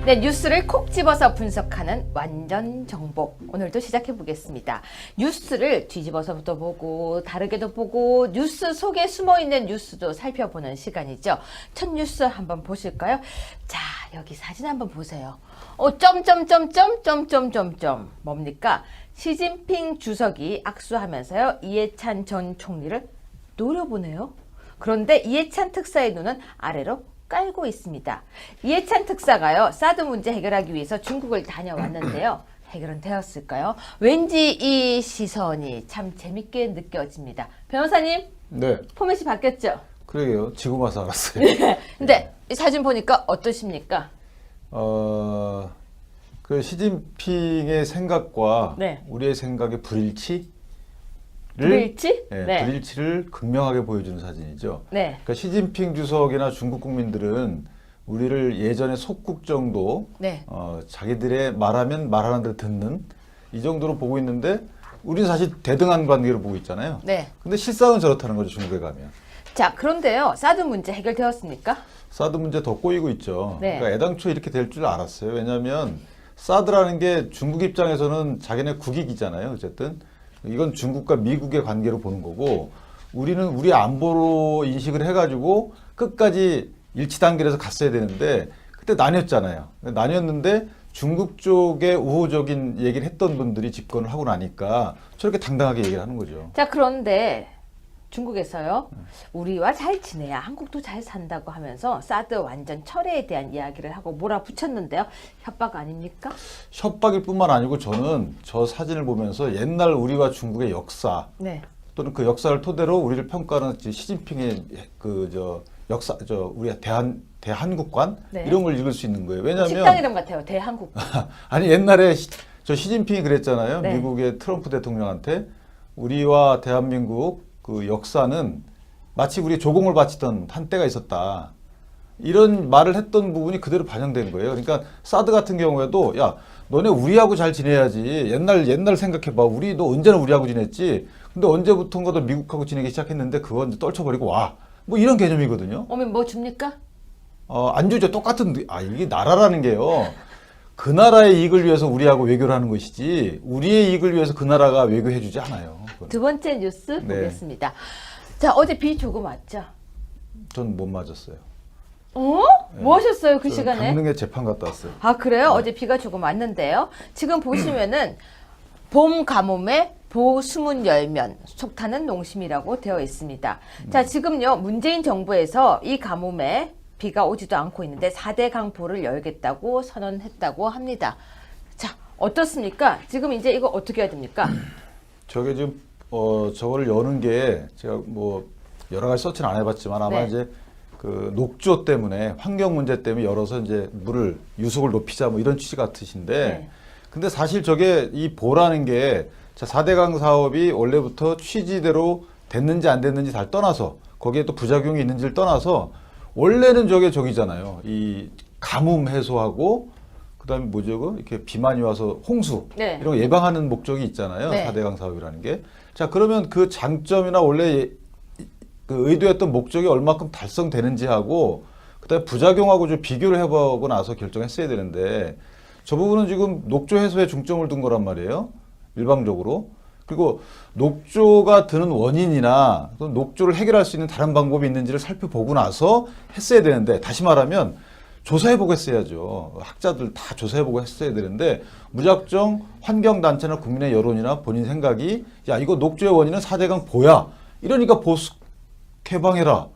네, 뉴스를 콕 집어서 분석하는 완전 정보. 오늘도 시작해 보겠습니다. 뉴스를 뒤집어서부터 보고 다르게도 보고 뉴스 속에 숨어 있는 뉴스도 살펴보는 시간이죠. 첫 뉴스 한번 보실까요? 자, 여기 사진 한번 보세요. 점점점점 뭡니까? 시진핑 주석이 악수하면서요. 이해찬 전 총리를 노려보네요. 그런데 이해찬 특사의 눈은 아래로 깔고 있습니다. 이해찬 특사가요, 사드 문제 해결하기 위해서 중국을 다녀왔는데요. 해결은 되었을까요? 왠지 이 시선이 참 재밌게 느껴집니다. 변호사님, 네. 포맷이 바뀌었죠? 그러게요. 지금 와서 알았어요. 네. 근데 이 사진 보니까 어떠십니까? 그 시진핑의 생각과 네. 우리의 생각의 불일치? 불일치? 네, 네. 불일치를 극명하게 보여주는 사진이죠. 네. 그러니까 시진핑 주석이나 중국 국민들은 우리를 예전에 속국 정도, 네. 자기들의 말하면 말하는 대로 듣는 이 정도로 보고 있는데 우리는 사실 대등한 관계로 보고 있잖아요. 네. 근데 실상은 저렇다는 거죠, 중국에 가면. 자, 그런데요, 사드 문제 해결되었습니까? 사드 문제 더 꼬이고 있죠. 네. 그러니까 애당초 이렇게 될 줄 알았어요. 왜냐하면 사드라는 게 중국 입장에서는 자기네 국익이잖아요. 어쨌든 이건 중국과 미국의 관계로 보는 거고 우리는 우리 안보로 인식을 해가지고 끝까지 일치 단계에서 갔어야 되는데 그때 나뉘었잖아요. 나뉘었는데 중국 쪽에 우호적인 얘기를 했던 분들이 집권을 하고 나니까 저렇게 당당하게 얘기를 하는 거죠. 자, 그런데 중국에서요, 우리와 잘 지내야 한국도 잘 산다고 하면서 사드 완전 철회에 대한 이야기를 하고 몰아붙였는데요. 협박 아닙니까? 협박일 뿐만 아니고 저는 저 사진을 보면서 옛날 우리와 중국의 역사 네. 또는 그 역사를 토대로 우리를 평가하는 시진핑의 역사 우리 대한국관 네. 이런 걸 읽을 수 있는 거예요. 왜냐하면 식당 이름 같아요. 대한국. 아니 옛날에 저 시진핑이 그랬잖아요. 네. 미국의 트럼프 대통령한테 우리와 대한민국 그 역사는 마치 우리 조공을 바치던 한때가 있었다. 이런 말을 했던 부분이 그대로 반영된 거예요. 그러니까 사드 같은 경우에도 야 너네 우리하고 잘 지내야지. 옛날 생각해봐. 너 언제나 우리하고 지냈지. 근데 언제부턴가 도 미국하고 지내기 시작했는데 그건 이제 떨쳐버리고 와. 뭐 이런 개념이거든요. 오면 뭐 줍니까? 안 주죠. 똑같은 이게 나라라는 게요. 그 나라의 이익을 위해서 우리하고 외교를 하는 것이지 우리의 이익을 위해서 그 나라가 외교해주지 않아요. 그건. 두 번째 뉴스 네. 보겠습니다. 자, 어제 비 조금 왔죠? 전 못 맞았어요. 뭐 하셨어요, 그 저 시간에? 강릉에 재판 갔다 왔어요. 아, 그래요? 어제 비가 조금 왔는데요. 지금 보시면은 봄 가뭄에 보수문 열면 속타는 농심이라고 되어 있습니다. 자, 지금요, 문재인 정부에서 이 가뭄에 비가 오지도 않고 있는데 4대 강보를 열겠다고 선언했다고 합니다. 자, 어떻습니까? 지금 이제 이거 어떻게 해야 됩니까? 저게 지금 저거를 여는 게 제가 뭐 여러 가지 서치는 안 해봤지만 아마 네. 이제 그 녹조 때문에 환경 문제 때문에 열어서 이제 물을 유속을 높이자 뭐 이런 취지 같으신데 네. 근데 사실 저게 이 보라는 게 4대강 사업이 원래부터 취지대로 됐는지 안 됐는지 잘 떠나서 거기에 또 부작용이 있는지를 떠나서 원래는 저기잖아요. 이 가뭄 해소하고 그다음에 뭐죠? 이렇게 비만이 와서 홍수 네. 이런 거 예방하는 목적이 있잖아요. 네. 4대강 사업이라는 게. 자, 그러면 그 장점이나 원래 그 의도했던 목적이 얼마큼 달성되는지 하고 그다음에 부작용하고 좀 비교를 해보고 나서 결정했어야 되는데 저 부분은 지금 녹조 해소에 중점을 둔 거란 말이에요. 일방적으로. 그리고 녹조가 드는 원인이나 또 녹조를 해결할 수 있는 다른 방법이 있는지를 살펴보고 나서 했어야 되는데 다시 말하면 조사해보고 했어야죠. 학자들 다 조사해보고 했어야 되는데 무작정 환경단체나 국민의 여론이나 본인 생각이 야 이거 녹조의 원인은 4대강 보야. 이러니까 보수 개방해라.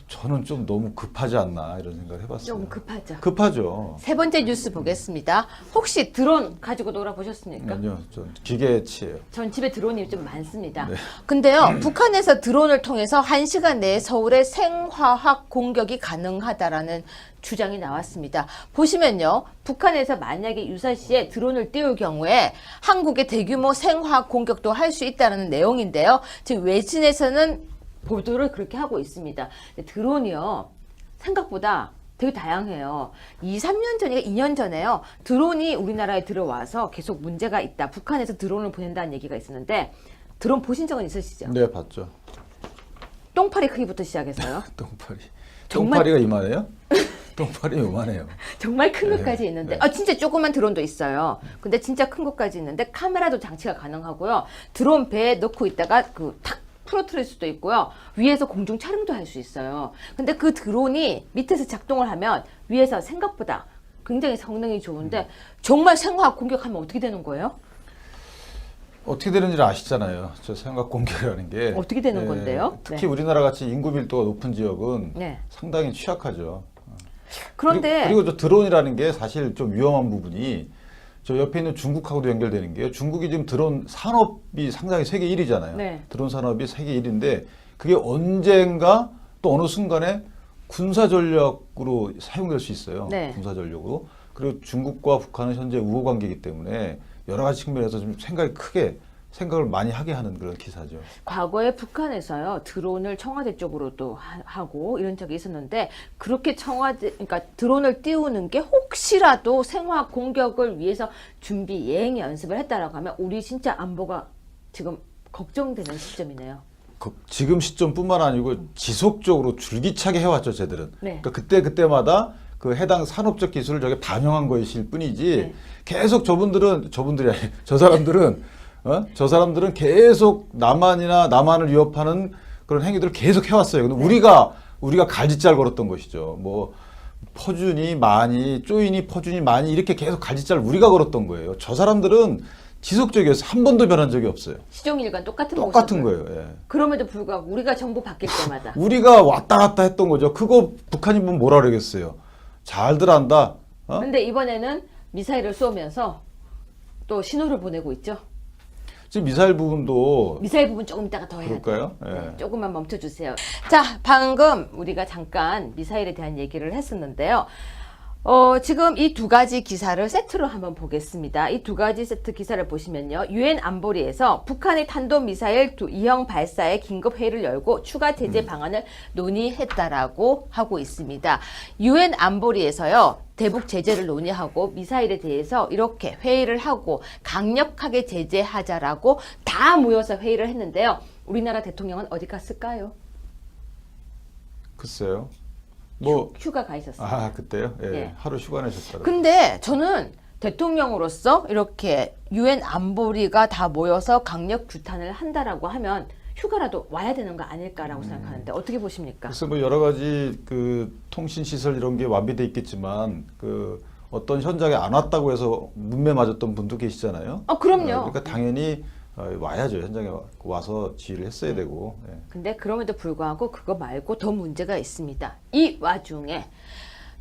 저는 좀 너무 급하지 않나 이런 생각을 해봤어요. 좀 급하죠. 급하죠. 세 번째 뉴스 보겠습니다. 혹시 드론 가지고 놀아보셨습니까? 아니요. 전 기계치예요. 전 집에 드론이 좀 많습니다. 네. 근데요, 북한에서 드론을 통해서 1시간 내에 서울의 생화학 공격이 가능하다라는 주장이 나왔습니다. 보시면요, 북한에서 만약에 유사시에 드론을 띄울 경우에 한국의 대규모 생화학 공격도 할 수 있다는 내용인데요. 지금 외신에서는 보도를 그렇게 하고 있습니다. 드론이요, 생각보다 되게 다양해요. 2, 3년 전인가 2년 전에요. 드론이 우리나라에 들어와서 계속 문제가 있다. 북한에서 드론을 보낸다는 얘기가 있었는데 드론 보신 적은 있으시죠? 네, 봤죠. 똥파리 크기부터 시작해서요. 똥파리. 정말- 똥파리가 이만해요? 똥발이 요만해요. 정말 큰 네, 것까지 있는데, 네. 진짜 조그만 드론도 있어요. 근데 진짜 큰 것까지 있는데 카메라도 장치가 가능하고요. 드론 배에 넣고 있다가 탁 풀어뜨릴 수도 있고요. 위에서 공중 촬영도 할 수 있어요. 근데 그 드론이 밑에서 작동을 하면 위에서 생각보다 굉장히 성능이 좋은데 정말 생화학 공격하면 어떻게 되는 거예요? 어떻게 되는지 아시잖아요. 저 생각 공개라는 게 어떻게 되는 건데요? 특히 네. 우리나라 같이 인구 밀도가 높은 지역은 네. 상당히 취약하죠. 그런데 그리고 저 드론이라는 게 사실 좀 위험한 부분이 저 옆에 있는 중국하고도 연결되는 게요. 중국이 지금 드론 산업이 상당히 세계 1위잖아요. 네. 드론 산업이 세계 1위인데 그게 언젠가 또 어느 순간에 군사 전략으로 사용될 수 있어요. 네. 군사 전략으로. 그리고 중국과 북한은 현재 우호 관계이기 때문에 여러 가지 측면에서 좀 생각을 많이 하게 하는 그런 기사죠. 과거에 북한에서요 드론을 청와대 쪽으로도 하고 이런 적이 있었는데 그렇게 그러니까 드론을 띄우는 게 혹시라도 생화학 공격을 위해서 준비 예행 연습을 했다라고 하면 우리 진짜 안보가 지금 걱정되는 시점이네요. 지금 시점뿐만 아니고 지속적으로 줄기차게 해왔죠, 쟤들은. 네. 그러니까 그때마다 그 해당 산업적 기술을 저게 반영한 것일 뿐이지 네. 계속 저 사람들은 계속 남한을 위협하는 그런 행위들을 계속 해왔어요. 근데 우리가 갈짓잘 걸었던 것이죠. 뭐 퍼주니 많이 쪼이니 퍼주니 많이 이렇게 계속 갈짓잘 우리가 걸었던 거예요. 저 사람들은 지속적이어서 한 번도 변한 적이 없어요. 시종일관 똑같은 똑같은 모습을. 거예요. 예. 그럼에도 불구하고 우리가 정부 바뀔 때마다 우리가 왔다 갔다 했던 거죠. 그거 북한이 보면 뭐라 그러겠어요. 잘들 한다. 근데 이번에는 미사일을 쏘면서 또 신호를 보내고 있죠. 지금 미사일 부분도 미사일 부분 조금 이따가 더 해야 돼요. 그럴까요? 예. 네, 조금만 멈춰주세요. 자, 방금 우리가 잠깐 미사일에 대한 얘기를 했었는데요. 지금 이 두 가지 기사를 세트로 한번 보겠습니다. 이 두 가지 세트 기사를 보시면요. 유엔 안보리에서 북한의 탄도미사일 2형 발사에 긴급 회의를 열고 추가 제재 방안을 논의했다라고 하고 있습니다. 유엔 안보리에서요. 대북 제재를 논의하고 미사일에 대해서 이렇게 회의를 하고 강력하게 제재하자라고 다 모여서 회의를 했는데요. 우리나라 대통령은 어디 갔을까요? 글쎄요. 휴가 가 있었어요. 그때요? 예. 예. 하루 휴가 내셨더라고요. 근데 저는 대통령으로서 이렇게 유엔 안보리가 다 모여서 강력 규탄을 한다라고 하면 휴가라도 와야 되는 거 아닐까라고 생각하는데 어떻게 보십니까? 그래서 뭐 여러 가지 그 통신 시설 이런 게 완비돼 있겠지만 그 어떤 현장에 안 왔다고 해서 문매 맞았던 분도 계시잖아요. 그럼요. 그러니까 당연히 와야죠. 현장에 와서 지휘를 했어야 되고. 예. 근데 그럼에도 불구하고 그거 말고 더 문제가 있습니다. 이 와중에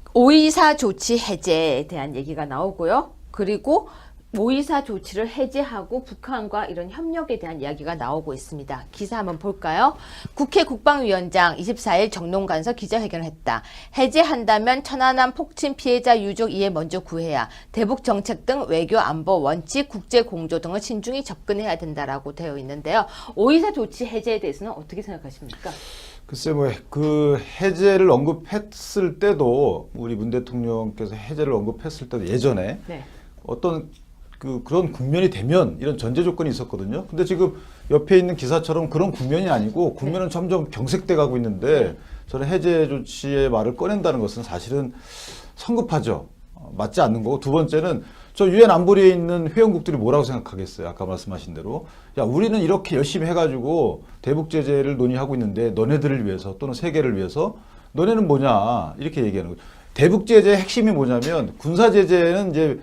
5.24 조치 해제에 대한 얘기가 나오고요. 그리고 5.24 조치를 해제하고 북한과 이런 협력에 대한 이야기가 나오고 있습니다. 기사 한번 볼까요? 국회 국방위원장 24일 정론관서 기자회견을 했다. 해제한다면 천안함 폭침 피해자 유족 이해 먼저 구해야 대북 정책 등 외교 안보 원칙, 국제 공조 등을 신중히 접근해야 된다라고 되어 있는데요. 5.24 조치 해제에 대해서는 어떻게 생각하십니까? 글쎄 그 해제를 언급했을 때도 우리 문 대통령께서 해제를 언급했을 때도 예전에 네. 어떤 그런 국면이 되면 이런 전제 조건이 있었거든요. 근데 지금 옆에 있는 기사처럼 그런 국면이 아니고 국면은 점점 경색돼 가고 있는데 저는 해제 조치의 말을 꺼낸다는 것은 사실은 성급하죠. 맞지 않는 거고 두 번째는 저 유엔 안보리에 있는 회원국들이 뭐라고 생각하겠어요. 아까 말씀하신 대로 야 우리는 이렇게 열심히 해가지고 대북 제재를 논의하고 있는데 너네들을 위해서 또는 세계를 위해서 너네는 뭐냐 이렇게 얘기하는 거죠. 대북 제재의 핵심이 뭐냐면 군사 제재는 이제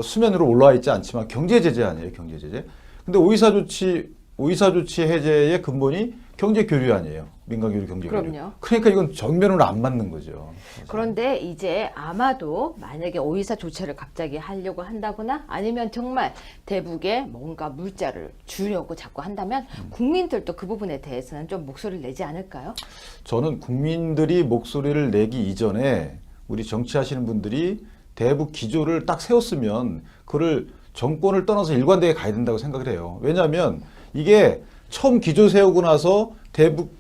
수면으로 올라와 있지 않지만 경제 제재 아니에요, 경제 제재. 근데 5.24 조치 해제의 근본이 경제 교류 아니에요. 민간 교류, 경제 교류. 그럼요. 그러니까 이건 정면으로 안 맞는 거죠. 그런데 이제 아마도 만약에 5.24 조치를 갑자기 하려고 한다거나 아니면 정말 대북에 뭔가 물자를 주려고 자꾸 한다면 국민들도 그 부분에 대해서는 좀 목소리를 내지 않을까요? 저는 국민들이 목소리를 내기 이전에 우리 정치하시는 분들이 대북 기조를 딱 세웠으면 그걸 정권을 떠나서 일관되게 가야 된다고 생각을 해요. 왜냐하면 이게 처음 기조 세우고 나서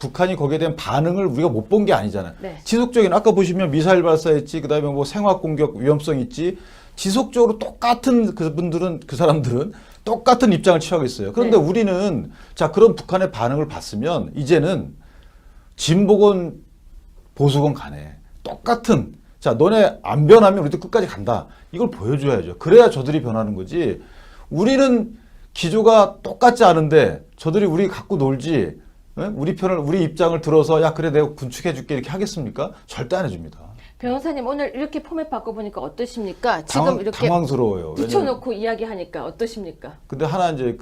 북한이 거기에 대한 반응을 우리가 못 본 게 아니잖아요. 네. 지속적인 아까 보시면 미사일 발사했지, 그다음에 뭐 생화학 공격 위험성 있지. 지속적으로 똑같은 그 사람들은 똑같은 입장을 취하고 있어요. 그런데 네. 우리는 자 그런 북한의 반응을 봤으면 이제는 진보건 보수건 간에 똑같은 자, 너네 안 변하면 우리도 끝까지 간다. 이걸 보여줘야죠. 그래야 저들이 변하는 거지. 우리는 기조가 똑같지 않은데 저들이 우리 갖고 놀지. 예? 우리 입장을 들어서 야 그래 내가 군축해줄게 이렇게 하겠습니까? 절대 안 해줍니다. 변호사님 오늘 이렇게 포맷 바꿔보니까 어떠십니까? 지금 이렇게 당황스러워요. 붙여놓고 이야기하니까 어떠십니까? 근데 하나 이제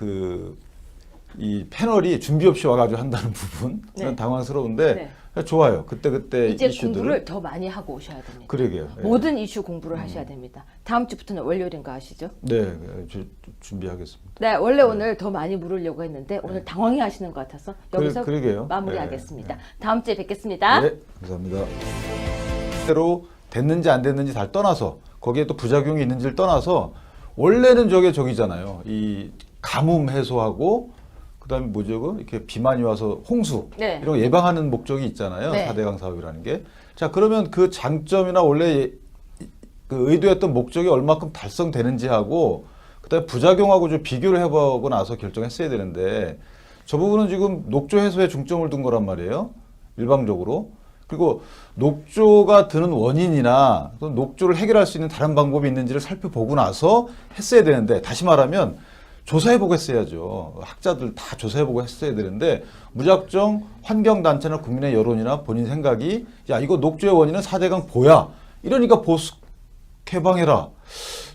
이 패널이 준비 없이 와가지고 한다는 부분 네. 당황스러운데 좋아요. 그때 이제 이슈들을 공부를 더 많이 하고 오셔야 됩니다. 그러게요. 예. 모든 이슈 공부를 하셔야 됩니다. 다음 주부터는 월요일인 거 아시죠? 네, 준비하겠습니다. 네, 원래 오늘 더 많이 물으려고 했는데 오늘 당황해 하시는 것 같아서 여기서 그러게요. 마무리하겠습니다. 다음 주에 뵙겠습니다. 네, 감사합니다. 대로 됐는지 안 됐는지 다 떠나서 거기에 또 부작용이 있는지를 떠나서 원래는 저기잖아요. 이 가뭄 해소하고 그다음에 뭐죠? 이렇게 비만이 와서 홍수 네. 이런 거 예방하는 목적이 있잖아요. 네. 4대강 사업이라는 게. 자, 그러면 그 장점이나 원래 그 의도했던 목적이 얼마큼 달성되는지 하고 그다음에 부작용하고 좀 비교를 해보고 나서 결정했어야 되는데 저 부분은 지금 녹조 해소에 중점을 둔 거란 말이에요. 일방적으로. 그리고 녹조가 드는 원인이나 녹조를 해결할 수 있는 다른 방법이 있는지를 살펴보고 나서 했어야 되는데 다시 말하면 조사해보고 했어야죠. 학자들 다 조사해보고 했어야 되는데 무작정 환경단체나 국민의 여론이나 본인 생각이 야 이거 녹조의 원인은 4대강 보야. 이러니까 보수 개방해라.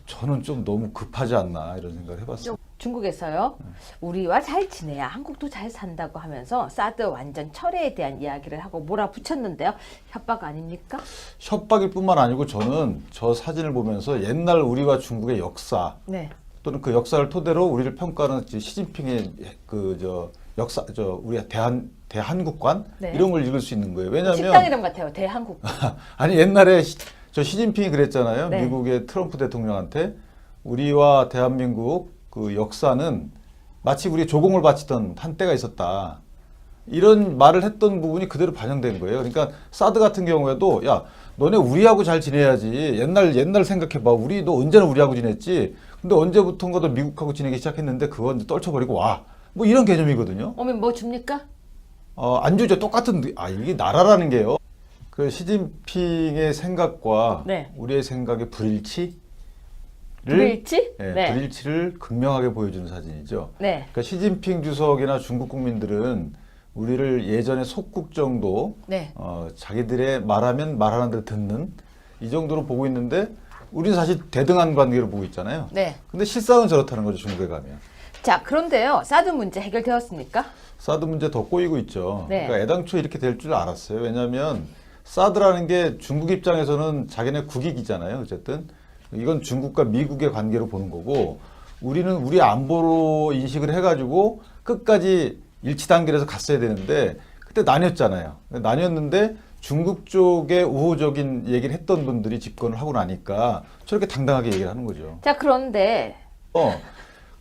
저는 좀 너무 급하지 않나 이런 생각을 해봤어요. 중국에서요. 우리와 잘 지내야 한국도 잘 산다고 하면서 사드 완전 철회에 대한 이야기를 하고 몰아붙였는데요. 협박 아닙니까? 협박일 뿐만 아니고 저는 저 사진을 보면서 옛날 우리와 중국의 역사 네. 또는 그 역사를 토대로 우리를 평가하는 시진핑의 역사 우리 대한국관 네. 이런 걸 읽을 수 있는 거예요. 왜냐하면 식당 이름 같아요. 대한국. 아니 옛날에 저 시진핑이 그랬잖아요. 네. 미국의 트럼프 대통령한테 우리와 대한민국 그 역사는 마치 우리 조공을 바치던 한때가 있었다. 이런 말을 했던 부분이 그대로 반영된 거예요. 그러니까 사드 같은 경우에도 야 너네 우리하고 잘 지내야지. 옛날 생각해봐. 우리 너 언제나 우리하고 지냈지. 근데 언제부턴가 너 미국하고 지내기 시작했는데 그거 이제 떨쳐버리고 와. 뭐 이런 개념이거든요. 어머니 뭐 줍니까? 안 주죠. 똑같은 이게 나라라는 게요. 그 시진핑의 생각과 네. 우리의 생각의 불일치? 불일치? 네. 불일치를 극명하게 보여주는 사진이죠. 네. 그러니까 시진핑 주석이나 중국 국민들은 우리를 예전에 속국 정도 네. 자기들의 말하면 말하는 대로 듣는 이 정도로 보고 있는데 우리는 사실 대등한 관계로 보고 있잖아요. 네. 근데 실상은 저렇다는 거죠. 중국에 가면. 자, 그런데요. 사드 문제 해결되었습니까? 사드 문제 더 꼬이고 있죠. 네. 그러니까 애당초 이렇게 될 줄 알았어요. 왜냐하면 사드라는 게 중국 입장에서는 자기네 국익이잖아요. 어쨌든 이건 중국과 미국의 관계로 보는 거고 우리는 우리 안보로 인식을 해가지고 끝까지 일치 단계에서 갔어야 되는데 그때 나뉘었잖아요. 나뉘었는데 중국 쪽에 우호적인 얘기를 했던 분들이 집권을 하고 나니까 저렇게 당당하게 얘기를 하는 거죠. 자, 그런데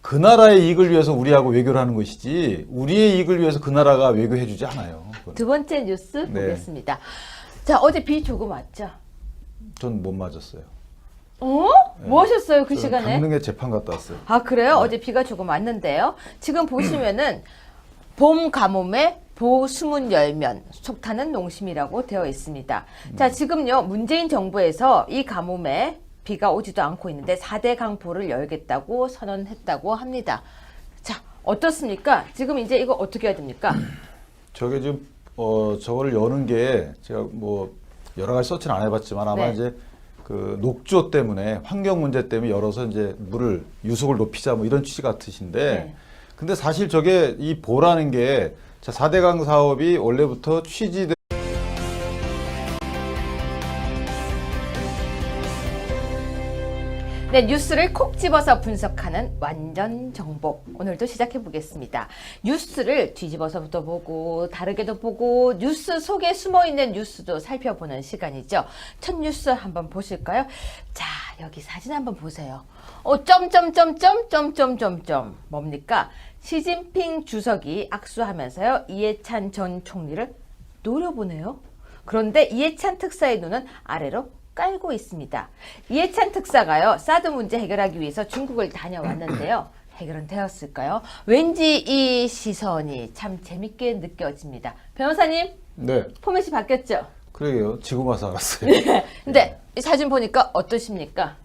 그 나라의 이익을 위해서 우리하고 외교를 하는 것이지 우리의 이익을 위해서 그 나라가 외교해주지 않아요. 그건. 두 번째 뉴스 네. 보겠습니다. 자, 어제 비 조금 왔죠? 전 못 맞았어요. 뭐 하셨어요, 그 저는 시간에? 강릉에 재판 갔다 왔어요. 아, 그래요? 어제 비가 조금 왔는데요. 지금 보시면은 봄 가뭄에 보수문 열면 속타는 농심이라고 되어 있습니다. 자, 지금요, 문재인 정부에서 이 가뭄에 비가 오지도 않고 있는데 4대 강보를 열겠다고 선언했다고 합니다. 자, 어떻습니까? 지금 이제 이거 어떻게 해야 됩니까? 저게 지금 저거를 여는 게 제가 뭐 여러 가지 서치는 안 해봤지만 아마 네. 이제 그 녹조 때문에 환경 문제 때문에 열어서 이제 물을 유속을 높이자 뭐 이런 취지 같으신데 네. 근데 사실 저게 이 보라는 게 4대강 사업이 원래부터 취지된 네, 뉴스를 콕 집어서 분석하는 완전 정보. 오늘도 시작해 보겠습니다. 뉴스를 뒤집어서부터 보고 다르게도 보고 뉴스 속에 숨어 있는 뉴스도 살펴보는 시간이죠. 첫 뉴스 한번 보실까요? 자, 여기 사진 한번 보세요. 점점점점 뭡니까? 시진핑 주석이 악수하면서요. 이해찬 전 총리를 노려보네요. 그런데 이해찬 특사의 눈은 아래로 깔고 있습니다. 이해찬 특사가요. 사드 문제 해결하기 위해서 중국을 다녀왔는데요. 해결은 되었을까요? 왠지 이 시선이 참 재밌게 느껴집니다. 변호사님, 네 포맷이 바뀌었죠? 그러게요 지금 와서 알았어요. 근데 이 사진 보니까 어떠십니까?